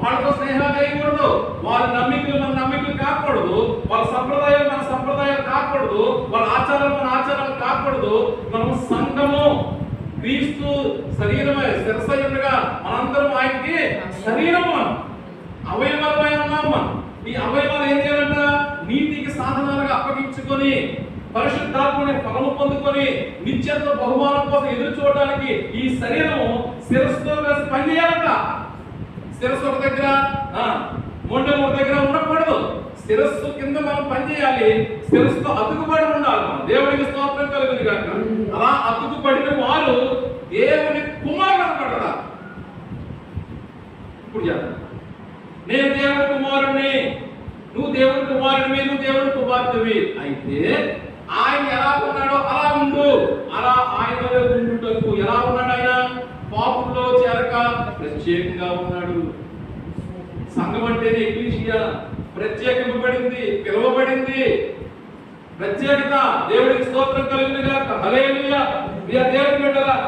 వాళ్ళతో స్నేహాలు చేయకూడదు, వాళ్ళ నమ్మికలు మన నమ్మికలు కాకూడదు, వాళ్ళ సంప్రదాయాలు మన సంప్రదాయాలు కాకూడదు, వాళ్ళ ఆచారాలు మన ఆచారాలు కాకూడదు. మనం సంఘము, క్రీస్తు శరీరమే శిరస్సై ఉండగా మనందరం ఆయనకి శరీరము, మనం అవయవాలమై ఉన్నాం. మనం ఈ అవయవాలు ఏం చేయాలంట? నీతికి సాధనాలుగా అప్పగించుకొని పరిశుద్ధాత్మని ఫలము పొందుకొని నిత్యత్వ బహుమానం కోసం ఎదురు చూడడానికి ఈ శరీరము శిరస్సుతో కలిసి పనిచేయాలంట. శిరస్సు ఒక దగ్గర, మొండెం ఒక దగ్గర ఉండకూడదు. శిరస్సు కింద మనం పనిచేయాలి, శిరస్సుతో అతుకుబడి ఉండాలి. మనం దేవునికి స్తోత్రం కలుగుతుంది కాక. అలా అతుకుబడిన వారు దేవుని కుమారుడు అనబడరా. ఇప్పుడు నేను దేవుని కుమారుడిని, నువ్వు దేవుని కుమారుడివి, నువ్వు దేవుని కుమార్తెవి. అయితే ఆయన ఎలా ఉన్నాడో అలా ఉండు, అలా ఆయనలో ఉండుటకు. ఎలా ఉన్నాడు ఆయన? పాపుల్లో చేరక ప్రత్యేకంగా ఉన్నాడు. సంఘం అంటేనే ఎక్లీషియా, ప్రత్యేకింపబడింది, పిలువబడింది. ప్రత్యేకత. దేవుడికి స్తోత్రం కలుగునుగాక. హల్లెలూయా. దేవుని బిడ్డలారా,